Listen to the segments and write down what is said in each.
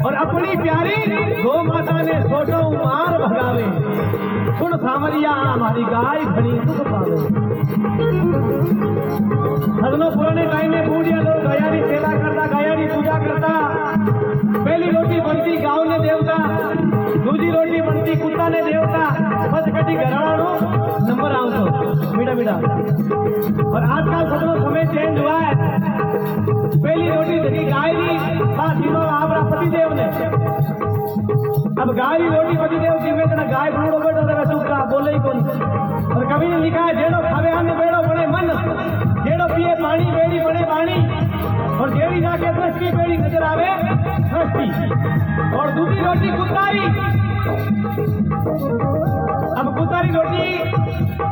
और अपनी प्यारी गौ माता ने सोचो मार भगावे। सुन सामरिया हमारी गाय खड़ी दुख पावे। सजनों पुराने टाइम में बूढ़िया लोग गाया की सेवा करता, गाया की पूजा करता। पहली रोटी बनती गाँव ने देवता, दूसरी रोटी बनती कुत्ता ने देवता, बस कटी घराणो नंबर आवतो मीठा मीठा। और आजकल सजनों समय चेंज हुआ है। पहली रोटी जगी गाय की तीनों आपरा पतिदेव ने। अब गाय की रोटी पतिदेव जी में गाय बूढ़ो बैठो तो चुपका बोले ही कौन। और कभी ने लिखा है जेड़ो खावे अन्न बेड़ो बने मन, जेड़ो पिए पानी बेड़ी बने पानी, और जेड़ी जाके दृष्टि बेड़ी नजर आवे दृष्टि। और दूसरी रोटी कुत्तारी। अब कुत्तारी रोटी,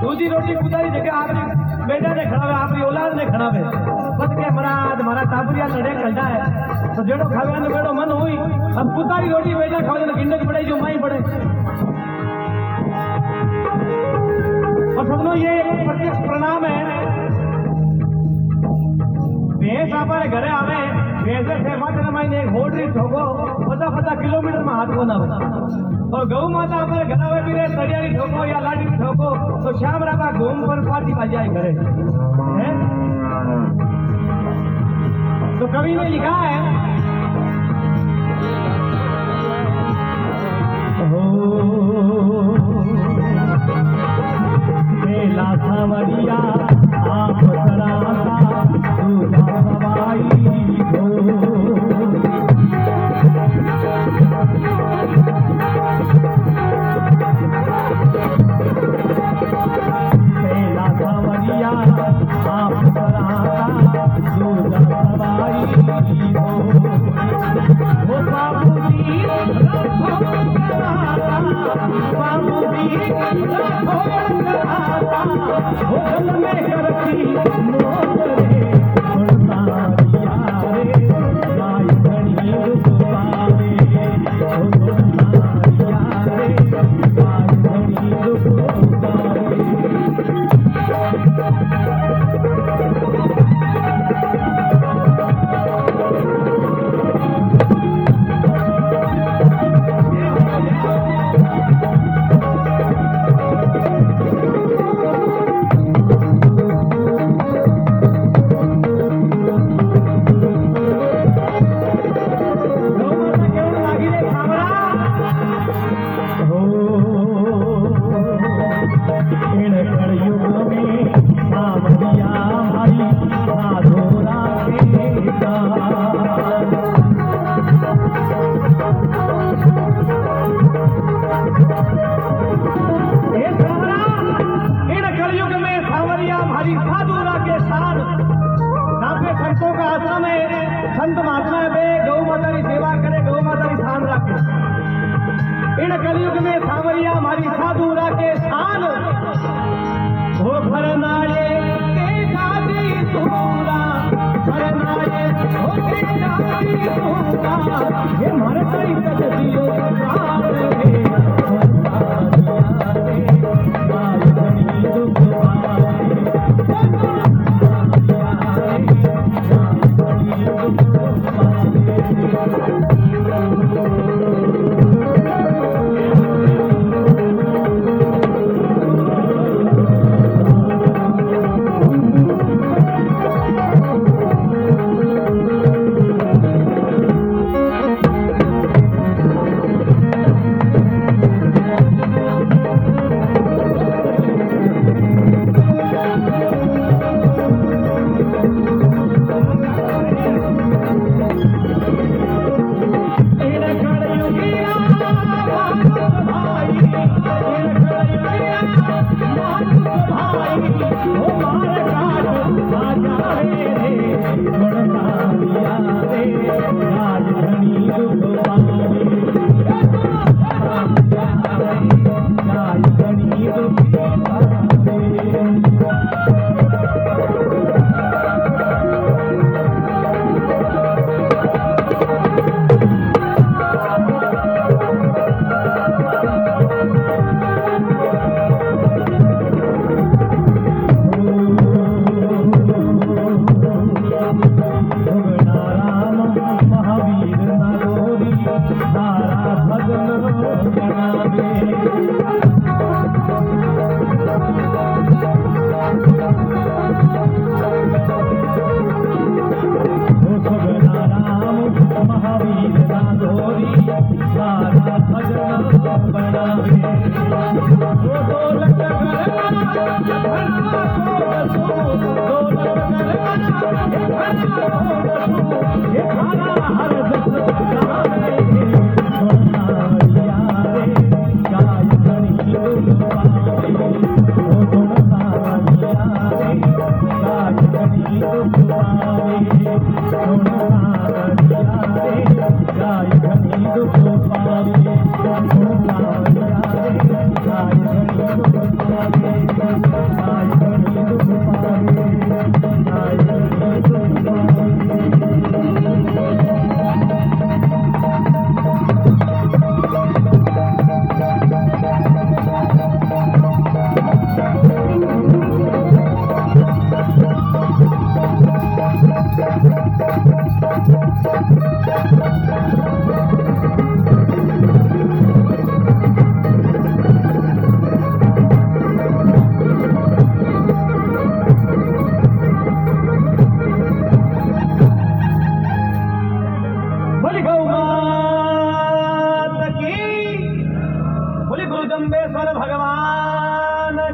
दूसरी रोटी कुत्तारी जगह आपकी बेटा ने खड़ा है, आपकी औलाद ने खड़ा है। बस के हमारा टापुरिया लड़े कलटा है तो जेड़ो खावे ने बेड़ो मन हुई। अब कुत्तारी रोटी बेटा खावे तो गिंडक पड़े जो माई पड़े। और सबनो ये प्रत्यक्ष परिणाम है। भैंस हमारे घरे आवे, भैंसे से मात्र महीने एक होटरी ठोको 50-50 किलोमीटर में हाथ को ना बचे। और गौ माता हमारे घर आवे भी रहे, सरियारी ठोको या लाठी ठोको तो शाम राबा घूम पर पाती आ जाए घरे है। तो कवि ने लिखा है बेला सावरिया आप कराता दूजा सवाई हो। बेला सावरिया आप कराता दूजा सवाई हो। वो बाबूजी बाबूजी हो जल में करती मोरे सुनतारिया रे गाय घड़ी दुखवावे। हो सुनतारिया रे गाय घड़ी दुखवावे। संत महात्मा बे गौ माता की सेवा करे, गौ माता की शान रखे। इन कलयुग में सावरिया हमारी साधु रखे शान हो। भरनाये के जाती तूरा, भरनाये हो के जाती तूरा, ये मारे कई तजदियो प्राण रे। गाय घड़ी दुखवावे, गाय घड़ी दुखवावे।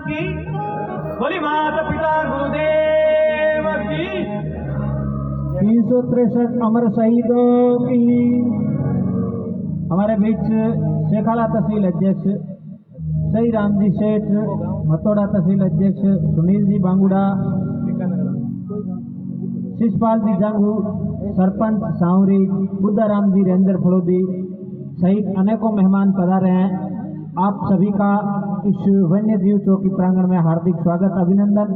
की, बोली माता पिता गुरुदेव की। 363 अमर शहीदों की। हमारे बीच शेखाला तहसील अध्यक्ष सही राम जी सेठ, मथोड़ा तहसील अध्यक्ष सुनील जी बांगुड़ा, शिषपाल जी जांगू, सरपंच सावरी, बुद्धाराम जी रेंजर फड़ोदी सहित अनेकों मेहमान पधारे हैं। आप सभी का इस वन्य जीव चौकी प्रांगण में हार्दिक स्वागत अभिनंदन।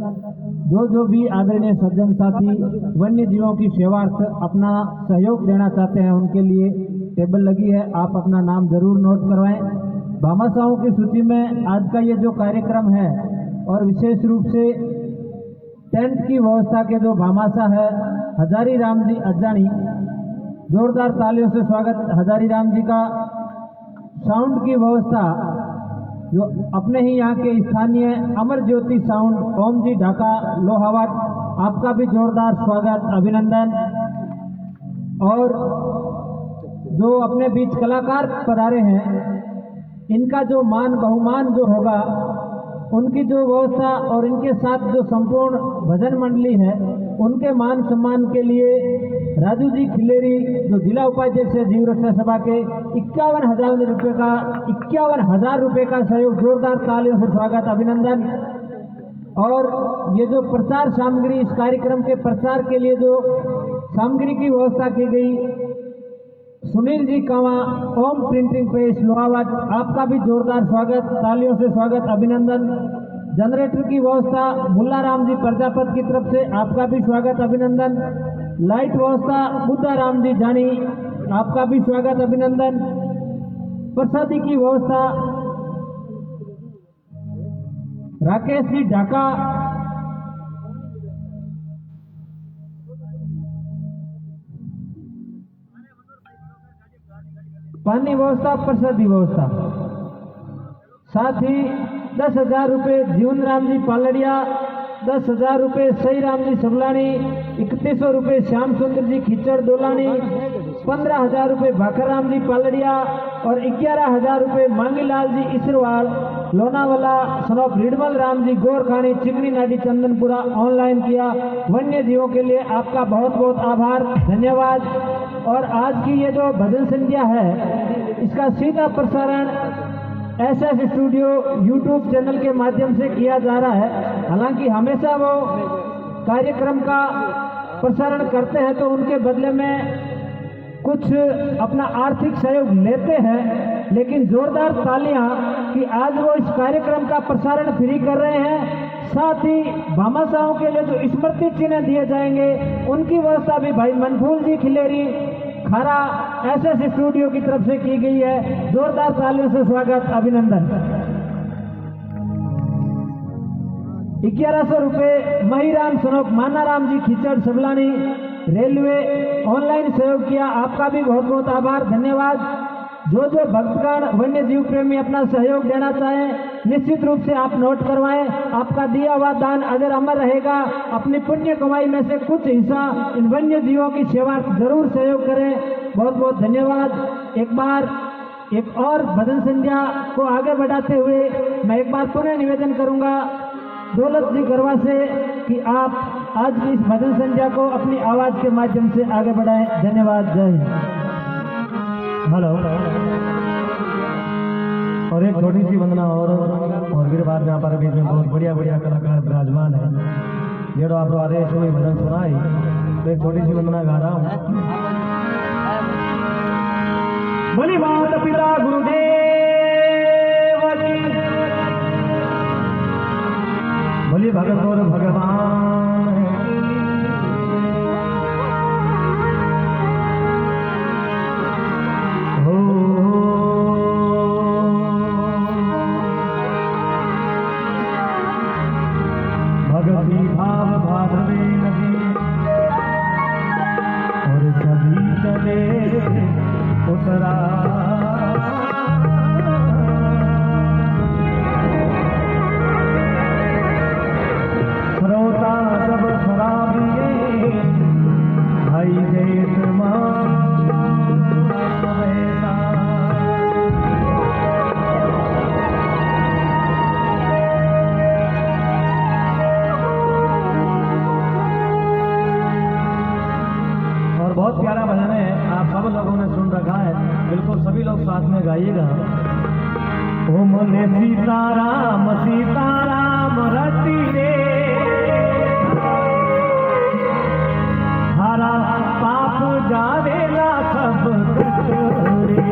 जो भी आदरणीय सज्जन साथी वन्य जीवों की सेवार्थ अपना सहयोग देना चाहते हैं उनके लिए टेबल लगी है, आप अपना नाम जरूर नोट करवाएं। भामाशाहों की सूची में आज का ये जो कार्यक्रम है और विशेष रूप से टेंट की व्यवस्था के जो भामाशाह है हजारी राम जी अज्जानी, जोरदार तालियों से स्वागत हजारी राम जी का। साउंड की व्यवस्था जो अपने ही यहाँ के स्थानीय अमर ज्योति साउंड ओम जी ढाका लोहावट, आपका भी जोरदार स्वागत अभिनंदन। और जो अपने बीच कलाकार पधारे हैं इनका जो मान बहुमान जो होगा, उनकी जो व्यवस्था और इनके साथ जो संपूर्ण भजन मंडली है उनके मान सम्मान के लिए राजू जी खिलेरी जो जिला उपाध्यक्ष है जीव रक्षा सभा के 51,000 रुपए का सहयोग, जोरदार तालियों से स्वागत अभिनंदन। और ये जो प्रचार सामग्री इस कार्यक्रम के प्रचार के लिए जो सामग्री की व्यवस्था की गई, सुनील जी कावा ओम प्रिंटिंग प्रेस लोहावट, आपका भी जोरदार स्वागत तालियों से स्वागत अभिनंदन। जनरेटर की व्यवस्था मुल्ला राम जी प्रजापत की तरफ से आपका भी स्वागत अभिनंदन। लाइट व्यवस्था बुद्धा राम जी जानी, आपका भी स्वागत अभिनंदन। प्रसादी की व्यवस्था राकेश जी ढाका, पानी व्यवस्था प्रसादी व्यवस्था, साथ ही 10,000 रुपये जीवन राम जी पालड़िया, 10,000 रुपये सही राम जी सबलानी, 3100 रुपये श्याम सुंदर जी खिचड़ दोलानी, 15,000 रुपये भाकर राम जी पालड़िया और 11,000 रुपये मांगीलाल जी इसरवाल लोनावाला सनोप रिडमल राम जी गोरखानी चिकनी नाडी चंदनपुरा ऑनलाइन किया। वन्य जीवों के लिए आपका बहुत बहुत आभार, धन्यवाद। और आज की ये जो भजन संध्या है इसका सीधा प्रसारण एसएस स्टूडियो यूट्यूब चैनल के माध्यम से किया जा रहा है। हालांकि हमेशा वो कार्यक्रम का प्रसारण करते हैं तो उनके बदले में कुछ अपना आर्थिक सहयोग लेते हैं, लेकिन जोरदार तालियां कि आज वो इस कार्यक्रम का प्रसारण फ्री कर रहे हैं। साथ ही भामाशाहों के लिए जो स्मृति चिन्ह दिए जाएंगे उनकी व्यवस्था भी भाई मनफूल जी खिलेरी खारा एसएस स्टूडियो की तरफ से की गई है। जोरदार तालियों से स्वागत अभिनंदन। 1100 रुपये महिराम सनोक मानाराम जी खिचड़ सबलानी रेलवे ऑनलाइन सहयोग किया, आपका भी बहुत बहुत आभार, धन्यवाद। जो भक्तगण वन्य जीव प्रेमी अपना सहयोग देना चाहें निश्चित रूप से आप नोट करवाएं। आपका दिया हुआ दान अगर अमर रहेगा, अपनी पुण्य कमाई में से कुछ हिस्सा इन वन्य जीवों की सेवा जरूर सहयोग करें। बहुत बहुत धन्यवाद। एक बार एक और भजन संध्या को आगे बढ़ाते हुए मैं एक बार पुनः निवेदन करूंगा दौलत जी गरवा से कि आप आज की इस भजन संध्या को अपनी आवाज के माध्यम से आगे बढ़ाएं। धन्यवाद, जय हिंद। हेलो। और एक छोटी सी वंदना और फिर बाद में हमारे बीच में बहुत बढ़िया बढ़िया कलाकार विराजमान है। जो आप आदेश हुई भजन सुनाई तो एक छोटी सी वंदना गा रहा हूँ। बोली माता पिता गुरुदेव की, बोली भगत और भगवान हो। भगवती भाव भाद्रवे नदी और सभी चले उतरा। श्रोता सब शराबिये भाई जेठ मां सभी लोग साथ में गाइएगा। ओ मने सीताराम सीताराम रति रे, हरा पाप जावेला सब कट रे।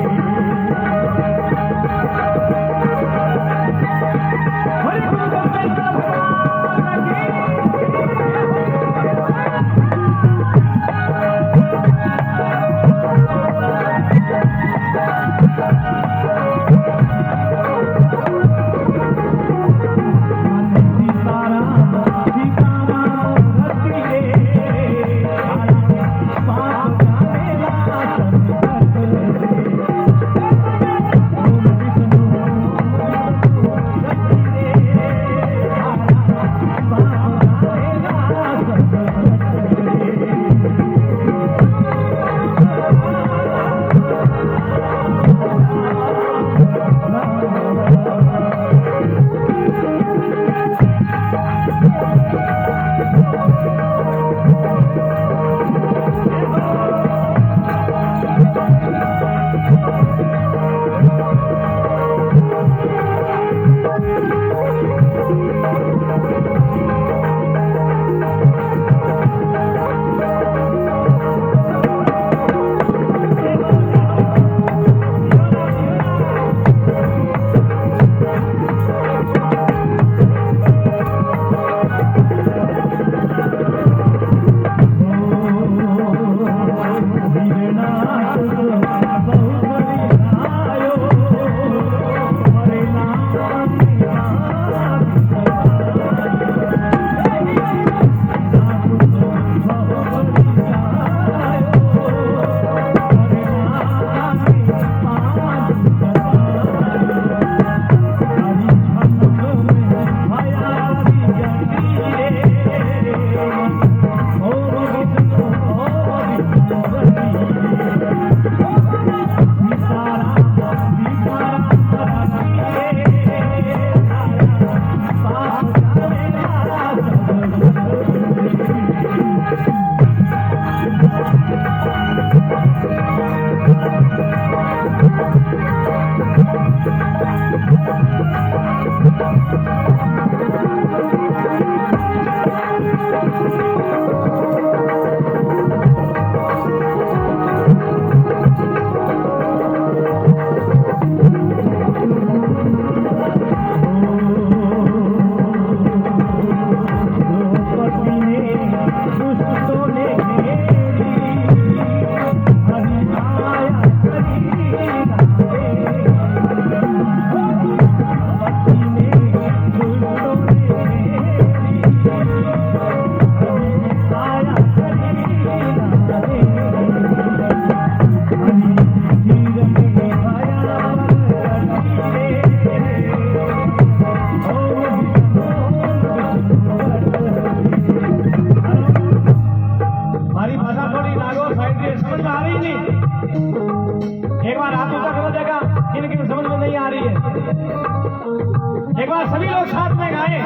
एक बार सभी लोग साथ में गाएं।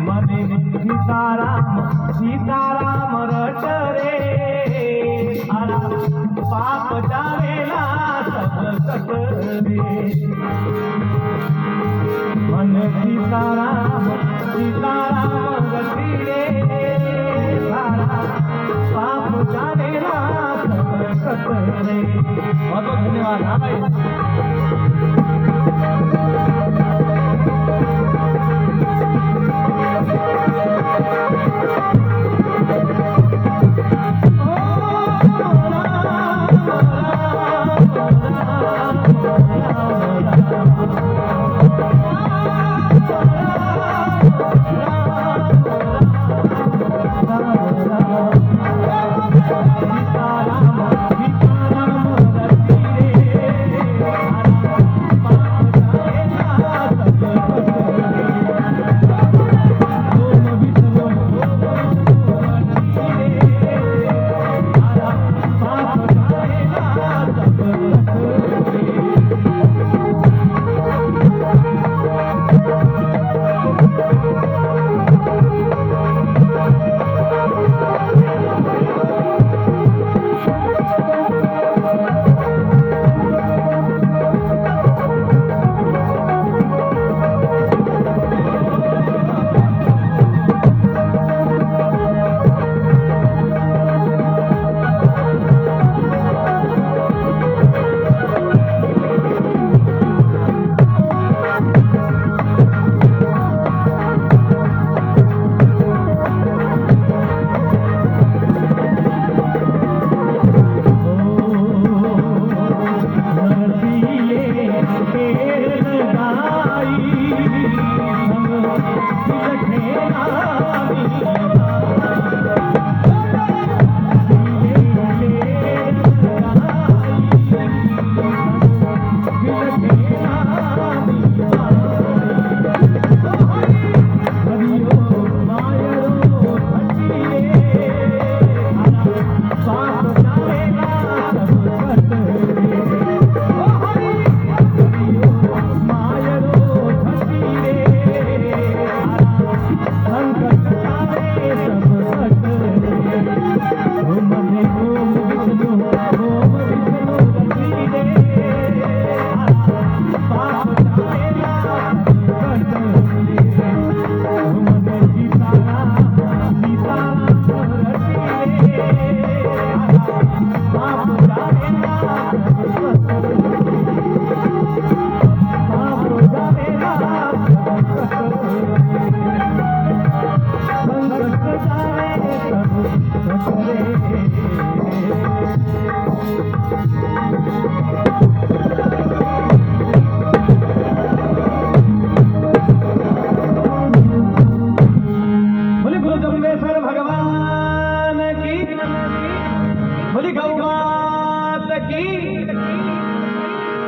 मने सीताराम सीताराम रट रे, हरा पाप जावेला सब कट रे। मन सीताराम सीताराम रति रे, हरा पाप जावेला सब कट रे। बहुत बहुत धन्यवाद। हाँ भाई।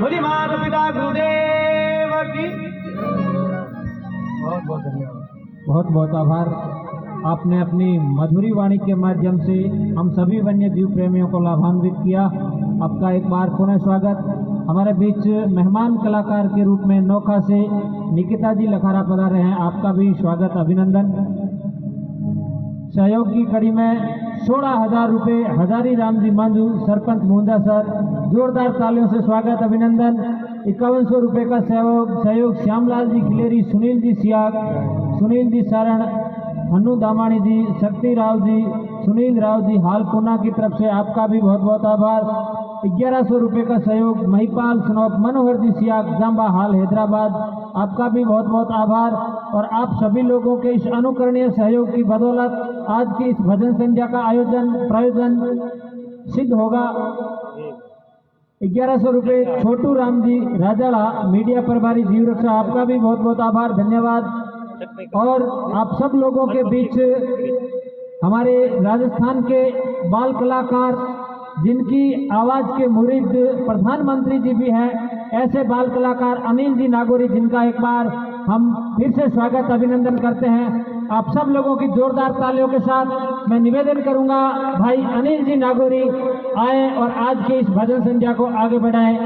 बोली माता पिता गुरुदेव की। बहुत बहुत धन्यवाद। बहुत बहुत आभार। आपने अपनी मधुरी वाणी के माध्यम से हम सभी वन्य जीव प्रेमियों को लाभान्वित किया। आपका एक बार पुनः स्वागत। हमारे बीच मेहमान कलाकार के रूप में नौखा से निकिता जी लखारा पधारे हैं। आपका भी स्वागत, अभिनंदन। सहयोग की कड़ी में 16,000 रुपये हजारी राम जी मांझू, सरपंच मुंदा सर, जोरदार तालियों से स्वागत, अभिनंदन। 5100 रुपये का सहयोग श्यामलाल जी खिलेरी, सुनील जी सियाग, सुनील जी सारण, हन्नू दामाणी जी, शक्ति राव जी, सुनील राव जी हाल पूना की तरफ से आपका भी बहुत बहुत आभार। 1100 रुपये का सहयोग महिपाल सनौत, मनोहर जी सियाग, जांबा हाल हैदराबाद, आपका भी बहुत बहुत आभार। और आप सभी लोगों के इस अनुकरणीय सहयोग की बदौलत आज की इस भजन संध्या का प्रयोजन सिद्ध होगा। 1100 रुपये छोटू राम जी राजाला, मीडिया प्रभारी जीव रक्षा, आपका भी बहुत बहुत आभार, धन्यवाद। और आप सब लोगों के बीच हमारे राजस्थान के बाल कलाकार जिनकी आवाज के मुरीद प्रधानमंत्री जी भी हैं, ऐसे बाल कलाकार अनिल जी नागौरी, जिनका एक बार हम फिर से स्वागत अभिनंदन करते हैं। आप सब लोगों की जोरदार तालियों के साथ मैं निवेदन करूंगा भाई अनिल जी नागौरी आए और आज के इस भजन संध्या को आगे बढ़ाएं।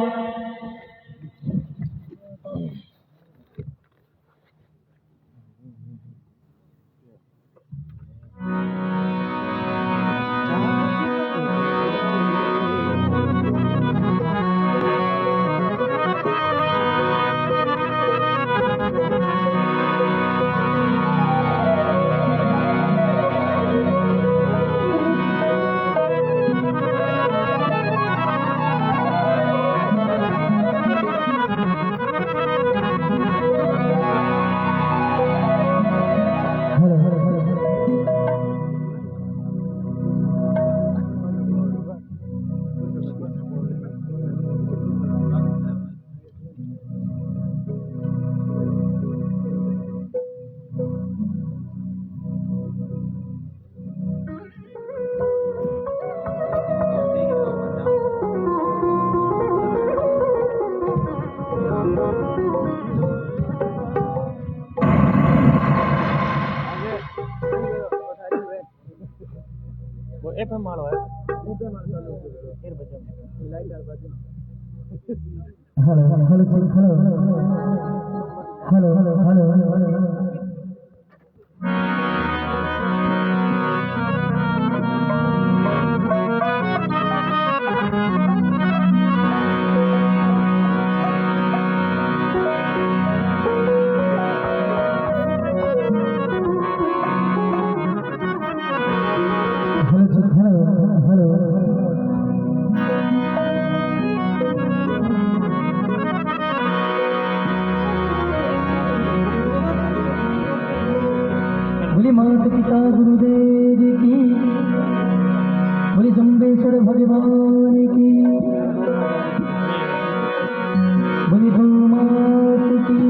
एफएम मारो है, एफएम मारो चालू फिर बजे लाइट आ बजे। Hello hello hello hello hello hello hello बोली माता पिता गुरुदेव की, बोली जम्बेश्वर भगवान की, बोली गौ माता की।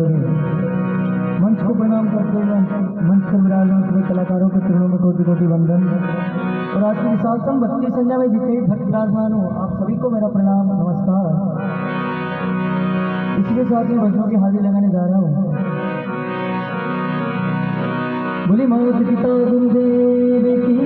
करें। मंच को प्रणाम करते हुए मंच पर विराजमान सभी कलाकारों के चरणों में कोटि कोटि वंदन। और आज की विशालतम भक्ति संध्या में जितने भी भक्त विराजमान हो, आप सभी को मेरा प्रणाम नमस्कार। इसी के साथ ही भजनों की हाजिरी लगाने जा रहा हूँ। बोली माता पिता गुरुदेव की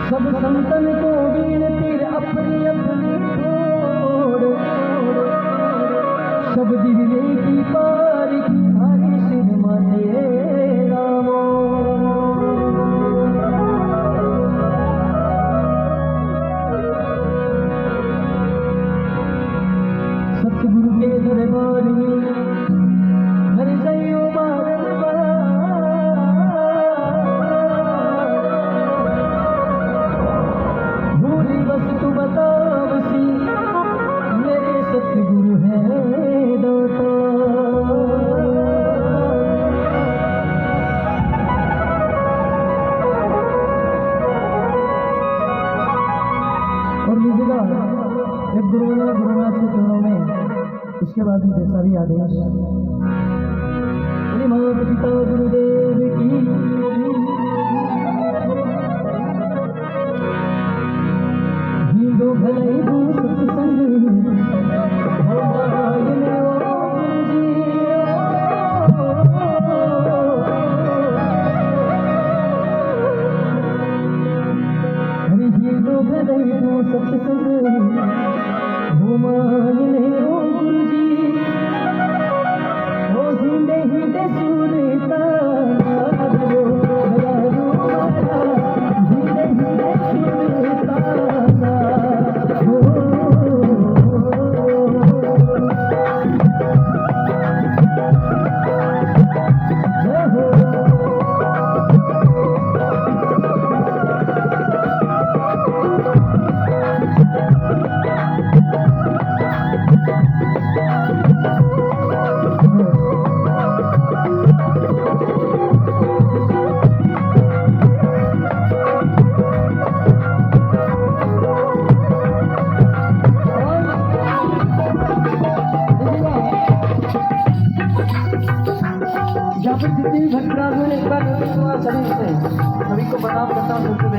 सब संतन को विनती अपनी अपनी छोड़, सब दिव्य की पार की हरि सिर माते रामो। सतगुरु के दरबार में हर सयो तू बतावसी मेरे सतगुरु है दाता। और लीजिएगा एक गुरुनाथ के चरणों में, उसके बाद में जैसा भी आदेश। माता पिता गुरुदेव की दो भलाई दो सत्संग हरि दो भलाई दो सत्संग घुमायने गुरु जी ओ हिंदे हिंदे सूरता जितनी भी भक्त सभी को प्रणाम करता हूँ।